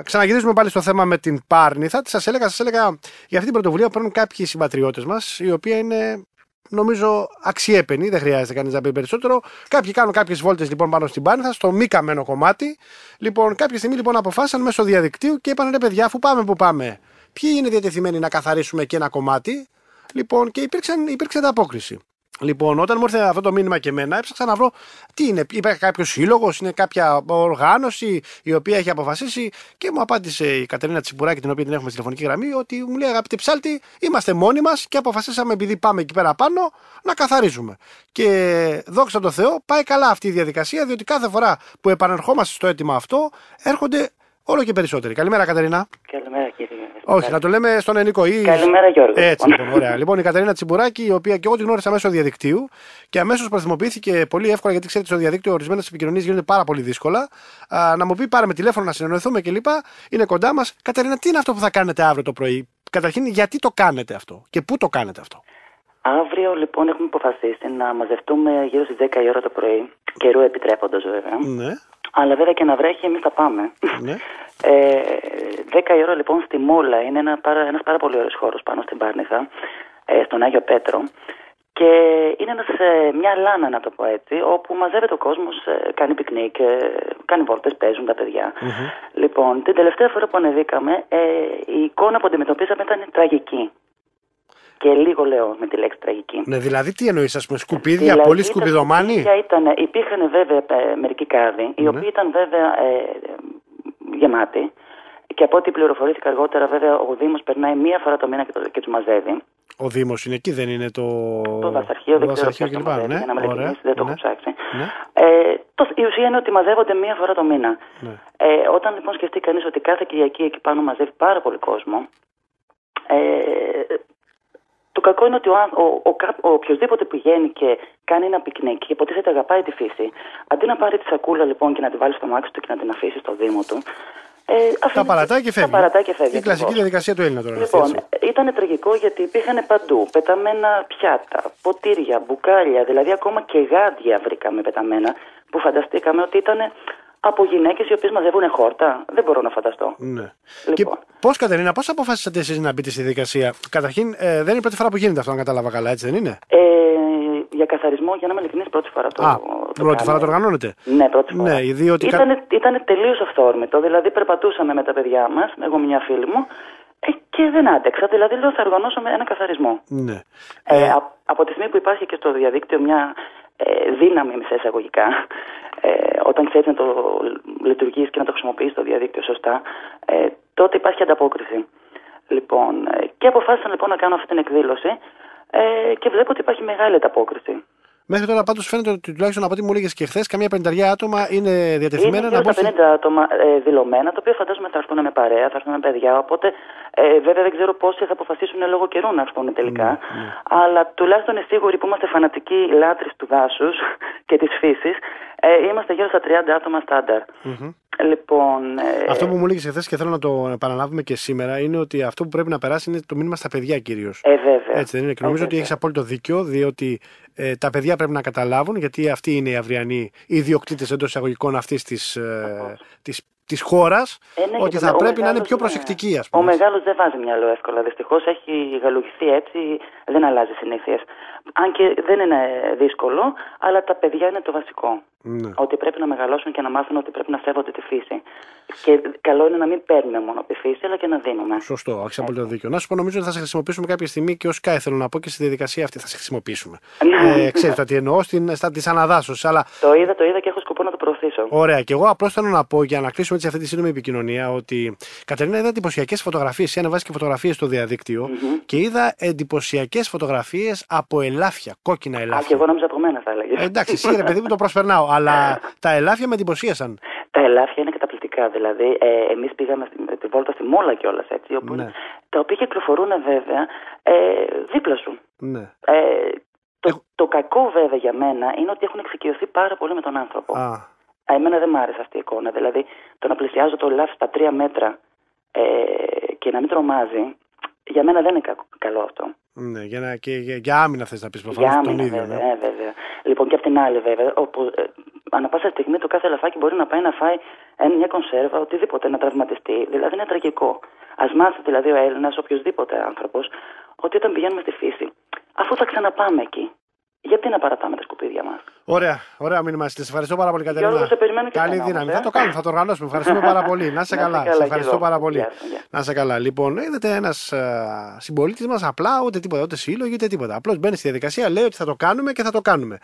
Ξαναγυρίζουμε πάλι στο θέμα με την Πάρνηθα. Σας έλεγα για αυτή την πρωτοβουλία που παίρνουν κάποιοι συμπατριώτες μας, η οποία είναι, νομίζω, αξιέπαινη, δεν χρειάζεται κανείς να πει περισσότερο. Κάποιοι κάνουν κάποιες βόλτες λοιπόν πάνω στην Πάρνηθα, στο μη καμένο κομμάτι. Λοιπόν, κάποια στιγμή λοιπόν αποφάσισαν μέσω διαδικτύου και είπαν: ρε παιδιά, αφού πάμε που πάμε, ποιοι είναι διατεθειμένοι να καθαρίσουμε και ένα κομμάτι. Λοιπόν, και υπήρξε ανταπόκριση. Λοιπόν, όταν μου ήρθε αυτό το μήνυμα και εμένα, έψαξα να βρω τι είναι. Υπάρχει κάποιο σύλλογο, είναι κάποια οργάνωση η οποία έχει αποφασίσει, και μου απάντησε η Κατερίνα Τσιμπουράκη, την οποία την έχουμε στη τηλεφωνική γραμμή, ότι μου λέει: αγαπητέ Ψάλτη, είμαστε μόνοι μας και αποφασίσαμε, επειδή πάμε εκεί πέρα πάνω, να καθαρίζουμε. Και δόξα τω Θεώ, πάει καλά αυτή η διαδικασία, διότι κάθε φορά που επανερχόμαστε στο αίτημα αυτό, έρχονται όλο και περισσότεροι. Καλημέρα, Κατερίνα. Καλημέρα, κύριε. Όχι, να το λέμε στον Ενικό. Καλημέρα, Γιώργο. Έτσι, λοιπόν, ωραία. Λοιπόν, η Κατερίνα Τσιμπουράκη, η οποία και εγώ την γνώρισα μέσω διαδικτύου και αμέσως προθυμοποιήθηκε πολύ εύκολα, γιατί ξέρετε, στο διαδίκτυο ορισμένες επικοινωνίες γίνονται πάρα πολύ δύσκολα. Να μου πει: πάρε με τηλέφωνο να συνεννοηθούμε κλπ. Είναι κοντά μας. Κατερίνα, τι είναι αυτό που θα κάνετε αύριο το πρωί? Καταρχήν, γιατί το κάνετε αυτό και πού το κάνετε αυτό? Αύριο, λοιπόν, έχουμε αποφασίσει να μαζευτούμε γύρω στις 10 η ώρα το πρωί, καιρού επιτρέποντας βέβαια. Ναι. Αλλά βέβαια και να βρέχει, εμείς θα πάμε. Ναι. 10 η ώρα λοιπόν στη Μόλα, είναι ένας πάρα πολύ ωραίος χώρος πάνω στην Πάρνηθα, στον Άγιο Πέτρο. Και είναι μια λάνα, να το πω έτσι, όπου μαζεύεται ο κόσμος, κάνει πικνίκ, κάνει βόλτες, παίζουν τα παιδιά. Λοιπόν, την τελευταία φορά που ανεβήκαμε, η εικόνα που αντιμετωπίσαμε ήταν τραγική. Και λίγο λέω με τη λέξη τραγική. Ναι, δηλαδή τι εννοείς, ας πούμε, σκουπίδια, δηλαδή, πολύ σκουπιδομάνι? Υπήρχαν βέβαια μερικοί κάδοι, οι οποίοι ήταν βέβαια γεμάτοι. Και από ό,τι πληροφορήθηκα αργότερα, βέβαια, ο Δήμος περνάει μία φορά το μήνα και τους μαζεύει. Ο Δήμος είναι εκεί, δεν είναι το δασαρχείο, δεν ξέρω ποιος το μαζεύει, ναι. Δεν το έχω ψάξει. Ναι. Η ουσία είναι ότι μαζεύονται μία φορά το μήνα. Ναι. Όταν λοιπόν σκεφτεί κανείς ότι κάθε Κυριακή εκεί πάνω μαζεύει πάρα πολύ κόσμο, το κακό είναι ότι ο οποιοσδήποτε πηγαίνει και κάνει ένα πικνίκ και υποτίθεται αγαπάει τη φύση, αντί να πάρει τη σακούλα λοιπόν και να τη βάλει στο μάξι του και να την αφήσει στο Δήμο του, τα παρατάει και φεύγει. Η κλασική διαδικασία του Έλληνα τώρα. Λοιπόν, ήταν τραγικό γιατί υπήρχαν παντού πεταμένα πιάτα, ποτήρια, μπουκάλια, δηλαδή ακόμα και γάντια βρήκαμε πεταμένα, που φανταστήκαμε ότι ήταν από γυναίκες οι οποίες μαζεύουν χόρτα. Δεν μπορώ να φανταστώ. Ναι. Λοιπόν. Και πώς, Κατερίνα, πώς αποφάσισατε εσείς να μπείτε στη διαδικασία? Καταρχήν, δεν είναι η πρώτη φορά που γίνεται αυτό, αν κατάλαβα καλά, έτσι δεν είναι? Για καθαρισμό, για να είμαι ειλικρινής, πρώτη φορά πρώτη φορά το οργανώνετε? Ναι, πρώτη φορά. Ναι, διότι ήταν τελείως αυθόρμητο. Δηλαδή, περπατούσαμε με τα παιδιά μας, εγώ με μια φίλη μου, και δεν άντεξα. Δηλαδή, λέω, θα οργανώσουμε ένα καθαρισμό. Ναι. Από τη στιγμή που υπάρχει και στο διαδίκτυο μια δύναμη, μισά εισαγωγικά, όταν ξέρεις να το λειτουργείς και να το χρησιμοποιείς το διαδίκτυο σωστά, τότε υπάρχει ανταπόκριση. Λοιπόν, και αποφάσισα λοιπόν να κάνω αυτή την εκδήλωση και βλέπω ότι υπάρχει μεγάλη ανταπόκριση. Μέχρι τώρα πάντως φαίνεται ότι τουλάχιστον από ό,τι μου έλεγες και χθες, καμιά 50 άτομα είναι διατεθειμένα να μπουν. Είναι 50 άτομα δηλωμένα, τα οποία φαντάζομαι θα έρθουν με παρέα, θα έρθουν με παιδιά. Οπότε βέβαια δεν ξέρω πόσοι θα αποφασίσουν λόγω καιρού να έρθουν τελικά. Αλλά τουλάχιστον είναι σίγουροι που είμαστε φανατικοί λάτρεις του δάσους και της φύσης. Είμαστε γύρω στα 30 άτομα στάνταρ. Λοιπόν, αυτό που μου έλεγες χθες και θέλω να το επαναλάβουμε και σήμερα είναι ότι αυτό που πρέπει να περάσει είναι το μήνυμα στα παιδιά κυρίως. Βέβαια. Έτσι δεν είναι? Και νομίζω ότι έχεις απόλυτο δίκιο, διότι τα παιδιά πρέπει να καταλάβουν, γιατί αυτοί είναι οι αυριανοί ιδιοκτήτες εντός εισαγωγικών αυτής της χώρας, ότι θα πρέπει να είναι πιο προσεκτικοί, ας πούμε. Ο μεγάλος δεν βάζει μυαλό εύκολα. Δυστυχώς έχει γαλουχηθεί έτσι, δεν αλλάζει συνήθειες. Αν και δεν είναι δύσκολο, αλλά τα παιδιά είναι το βασικό. Ναι. Ότι πρέπει να μεγαλώσουν και να μάθουν ότι πρέπει να σέβονται τη φύση. Και καλό είναι να μην παίρνουμε μόνο από τη φύση, αλλά και να δίνουμε. Σωστό, έχεις απόλυτο δίκιο. Να σου πω, νομίζω ότι θα σε χρησιμοποιήσουμε κάποια στιγμή και ως ΚΑΕ, θέλω να πω, και στη διαδικασία αυτή θα σε χρησιμοποιήσουμε. Ξέρεις τι εννοώ, στις αναδάσωσης. Αλλά... Το είδα και έχω σκοπό να το προωθήσω. Ωραία, και εγώ απλώς θέλω να πω, για να κλείσουμε έτσι αυτή τη σύντομη επικοινωνία, ότι Κατερίνα, είδα εντυπωσιακές φωτογραφίες. Ανεβάζει και φωτογραφίες στο διαδίκτυο και είδα εντυπωσιακές φωτογραφίες από ελάφια, κόκκινα ελάφια. Και εγώ νόμιζα από μένα θα έλεγε. Εντάξει, εσύ ρε παιδί μου το προσπερνάω, αλλά τα ελάφια με εντυπωσίασαν. Τα ελάφια είναι καταπληκτικά. Δηλαδή, εμείς πήγαμε τη βόλτα στη Μόλα κιόλας, έτσι, όπου τα οποία κυκλοφορούν βέβαια δίπλα σου. Ναι. Το κακό βέβαια για μένα είναι ότι έχουν εξοικειωθεί πάρα πολύ με τον άνθρωπο. Εμένα δεν μ' άρεσε αυτή η εικόνα. Δηλαδή, το να πλησιάζω το ελάφι στα 3 μέτρα και να μην τρομάζει, για μένα δεν είναι καλό αυτό. Ναι, για άμυνα θες να πεις προφανώς. Για άμυνα, βέβαια, βέβαια. Λοιπόν, και απ' την άλλη, βέβαια, όπου ανά πάσα στιγμή το κάθε ελαφάκι μπορεί να πάει να φάει μια κονσέρβα, οτιδήποτε να τραυματιστεί. Δηλαδή είναι τραγικό. Ας μάθει δηλαδή ο Έλληνας, οποιοδήποτε άνθρωπος, ότι όταν πηγαίνουμε στη φύση, αφού θα ξαναπάμε εκεί, γιατί να παρατάμε τα σκουπίδια μας. Ωραία μήνυμα. Σε ευχαριστώ πάρα πολύ, Κατερίνα. Γιώργο, σε περιμένω και καλή δύναμη. Θα το κάνουμε, θα το οργανώσουμε. Ευχαριστούμε πάρα πολύ. Να είσαι καλά. Σε ευχαριστώ πάρα πολύ. Γεια. Να είσαι καλά. Λοιπόν, είδατε ένας συμπολίτης μας, απλά ούτε τίποτα, ούτε σύλλογοι, ούτε τίποτα. Απλώς μπαίνει στη διαδικασία, λέει ότι θα το κάνουμε και θα το κάνουμε.